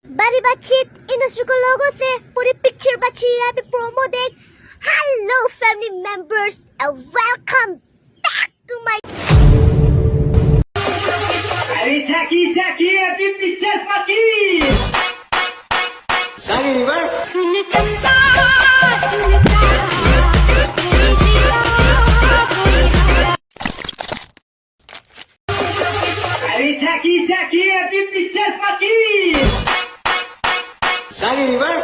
बड़ी बातचीत इन को लोगों से पूरी पिक्चर बची है अभी प्रोमो देख। Hello family members and welcome back to my अरे झाकी अभी पिक्चर पकी काय बरं अरे झाकी अभी पिक्चर पकी काय बरं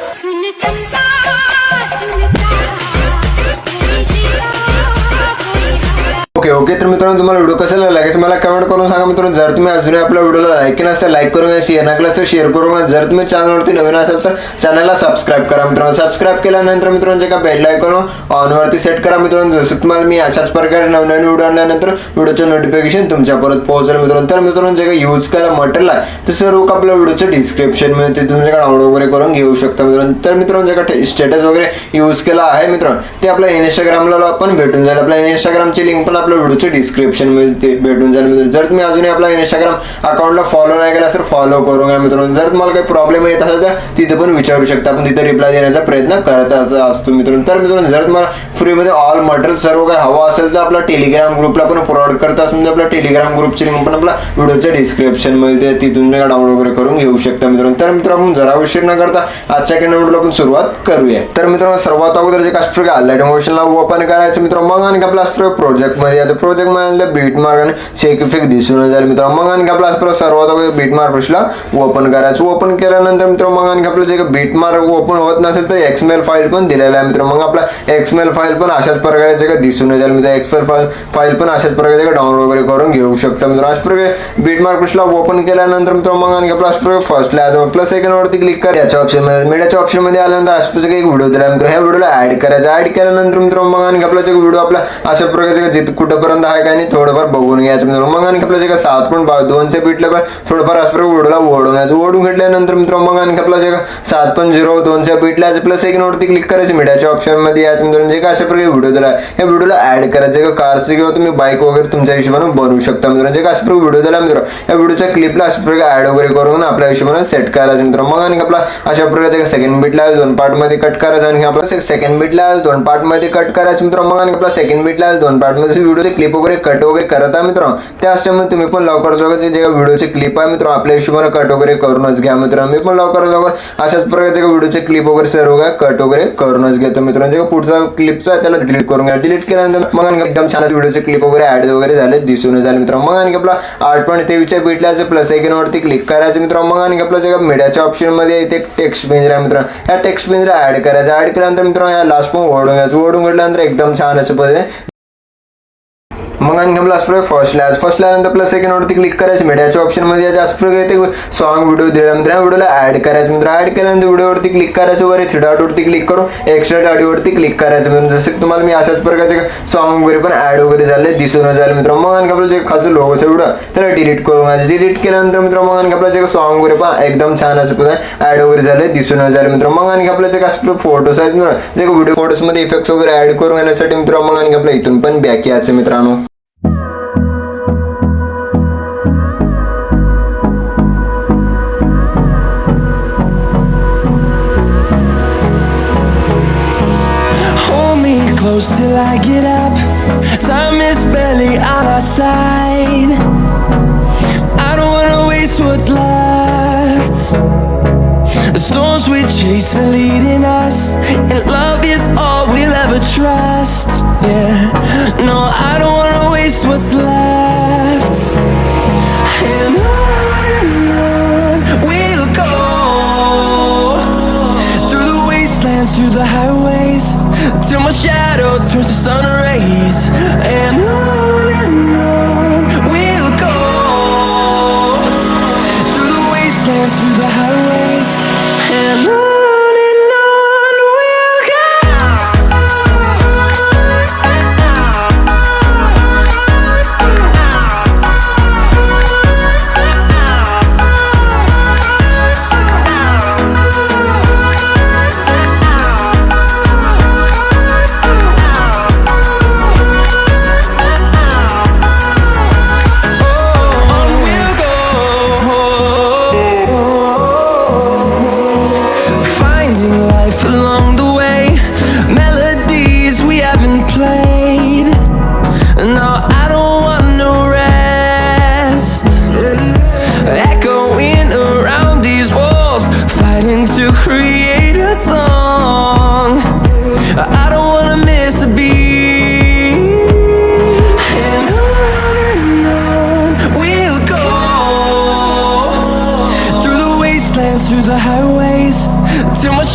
ओके तर मित्रांनो तुम्हाला व्हिडिओ कसा लागेल मला कमेंट करून सांगा मित्रांनो. जर तुम्ही अजूनही आपल्या व्हिडिओला लाईक केला असेल लाईक करून शेअर न केला तर शेअर करून. जर तुम्ही चॅनलवरती नवीन असाल तर चॅनलला सबस्क्राईब करा मित्रांनो. सबस्क्राईब केल्यानंतर मित्रांनो जे का बेल आयकॉन ऑन वरती सेट करा मित्रांनो. जसं तुम्हाला मी अशाच प्रकारे नवीन व्हिडिओ आणल्यानंतर व्हिडिओचं नोटिफिकेशन तुमच्यापर्यंत पोहोचेल मित्रांनो. तर मित्रांनो जे काही यूज करा मटेरियल आहे ते सर्व आपल्या व्हिडिओचं डिस्क्रिप्शन मध्ये ते तुम्ही डाउनलोड वगैरे करून घेऊ शकता मित्रांनो. तर मित्रांनो जे काही स्टेटस वगैरे यूज केला आहे मित्रांनो ते आपल्या इंस्टाग्रामला पण भेटून जाईल. आपल्या इंस्टाग्रामची लिंक पण आपल्या व्हिडिओच्या डिस्क्रिप्शन मध्ये भेटून जाईल मित्रांनो. जर तुम्ही अजूनही आपल्या इंस्टाग्राम अकाउंटला फॉलो नाही केला तर फॉलो करून घ्या मित्रांनो. जर तुम्हाला काही प्रॉब्लेम येत असेल तर तिथे पण विचारू शकता. आपण तिथे रिप्लाय देण्याचा प्रयत्न करत असतो मित्रांनो. तर मित्रांनो जर तुम्हाला फ्रीमध्ये ऑल मटेरियल सर्व काही हवं असेल तर आपला टेलिग्राम ग्रुपला पण प्रोव्हाइड करत असून आपल्या टेलिग्राम ग्रुपची लिंक पण आपल्या व्हिडिओच्या डिस्क्रिप्शन मध्ये तिथून डाउनलोड वगैरे करून घेऊ शकता मित्रांनो. तर मित्रांनो आपण जरा उशीर न करता आजच्या व्हिडिओला आपण सुरुवात करूया. तर मित्रांनो सर्वात अगोदर जे कास्पर आलाइट मोशनला ओपन करायचं मित्रांनो. मग आणि आपला प्रोजेक्ट मध्ये याचं प्रोजेक्ट मध्ये बीट मार्क आणि शेक इफेक्ट दिसून जाईल मित्रांनो. मग आणि आपला सर्वात अगोदर बीट मार्क ब्रशला ओपन करायचं. ओपन केल्यानंतर मित्रांनो मग आणि आपलं जे बीट मार्क ओपन होत नसेल तर एक्सएमएल फाईल पण दिलेला आहे मित्रांनो. मग आपला एक्सएमएल फाईल पण अशाच प्रकारे जे दिसून जाईल मित्रांनो. एक्सएमएल फाईल पण अशाच प्रकारे डाउनलोड वगैरे करून घेऊ शकता मित्रांनो. अशा प्रकारे बीट मार्क ब्रशला ओपन केल्यानंतर मित्रांनो मग आणि आपला फर्स्ट लॅज प्लस सेकंड वरती क्लिक करा. याच्या ऑप्शन मध्ये मीडियाच्या ऑप्शन मध्ये आल्यानंतर अशा एक व्हिडिओ दिला मित्रांनो. ह्या व्हिडिओला ऍड करायचा. ऍड केल्यानंतर मित्रांनो मग आणि आपला जे व्हिडिओ आपला अशा प्रकारचे जिथे कुठेपर्यंत आहे काय नाही थोडंफार बघून घ्यायचं मित्रांनो. मग आणि आपलं जे का 7.2च्या बीटला पण थोडंफार अशा प्रकारे व्हिडिओला ओढून घ्यायचं. ओढून घेतल्यानंतर मित्रांनो मग आणि आपला जे का 7.02च्या बीटला प्लस सेकंड वरती क्लिक करायचं. मीडियाच्या ऑप्शन मध्ये यायचं मित्रांनो. जे का अशा प्रकारे व्हिडिओ दिला या व्हिडिओला ऍड करायचं. का कारचे किंवा तुम्ही बाईक वगैरे तुमच्या हिशोबाने बनवू शकता मित्रांनो. जे का अशा प्रकारे व्हिडिओ दिला मित्रांनो या व्हिडिओच्या क्लिपला अशा प्रकारे ऍड वगैरे करून आपल्या हिशोबाने सेट करायचं मित्रांनो. मग आणि आपला अशा प्रकारे सेकंड बीटला 2 पार्ट मध्ये कट करायचं आणि आपला सेकंड बीटला 2 पार्ट मध्ये कट करायचं मित्रांनो. मग आणि आपला सेकंड बीटला 2 पार्ट मध्ये व्हिडिओचे क्लिप वगैरे कट वगैरे करत आहे मित्रांनो. त्या असल्यामुळे तुम्ही पण लवकर जे व्हिडिओचे क्लिप आहे मित्रांनो आपल्या हिशोबाने कट वगैरे करूनच घ्या मित्रांनो. मी पण लवकर अशाच प्रकारचे व्हिडिओचे क्लिप वगैरे सर्व काय कट वगैरे करूनच घेतो मित्रांनो. जे पुढचा क्लिपचा आहे त्याला डिलीट करून घ्या. डिलीट केल्यानंतर मग एकदम छान व्हिडिओचे क्लिप वगैरे ऍड वगैरे झाले दिसून झाले मित्रांनो. मग आणि आपला 8.23च्या बीटला प्लस सेकंड वरती क्लिक करायचं मित्रांनो. मग आणि आपला जे मीडियाच्या ऑप्शन मध्ये इथे टेक्स्ट पेज आहे मित्रांनो. या टेक्स्ट पेजला ऍड करायचं. ऍड केल्यानंतर मित्रांनो या लास्ट पण ओढून घ्यायचं. ओढून घेतल्यानंतर एकदम छान असं पद्धतीने मग आणि आपला फर्स्ट लॅज नंतर प्लस सेकंड वरती क्लिक करायचं. मीडियाच्या ऑप्शन मध्ये जास्त प्रकारे सॉन्ग व्हिडिओ दिला मित्रांनो. व्हिडिओला ऍड करायचं मित्रांनो. ऍड केल्यानंतर व्हिडिओवरती क्लिक करायचं. वर 3 डॉट वरती क्लिक करून एक्स्ट्रा ऑडिओवरती क्लिक करायचं मित्रांनो. जसं तुम्हाला मी अशाच प्रकारचे सॉन्ग वगैरे पण ऍड वगैरे झाले दिसून झाले मित्रांनो. मग आणि आपलं जे खालचं लोगोचं व्हिडिओ त्याला डिलीट करून घ्यायचं. डिलीट केल्यानंतर मित्रांनो मग आणि आपलं जे सॉन्ग वगैरे पण एकदम छान असं ऍड वगैरे झाले दिसून झाले मित्रांनो. मग आणि आपलं जे कसं फोटोज आहेत मित्रांनो जे व्हिडिओ फोटोज मध्ये इफेक्ट्स वगैरे ऍड करून घेण्यासाठी मित्रांनो मग आणि आपल्या इथून पण बॅक यायचं मित्रांनो. Close till I get up. Time is barely on our side. I don't wanna waste what's left. The storms we chase are leading us, and love is all we'll ever trust. Yeah, no, I don't wanna waste what's left. And on we'll go, through the wastelands, through the highways, till my shadow turns to sun rays. And on we'll go, through the wastelands, through the highways. And on we'll go. On we'll go.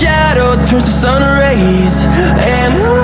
shadow turns to sun rays, and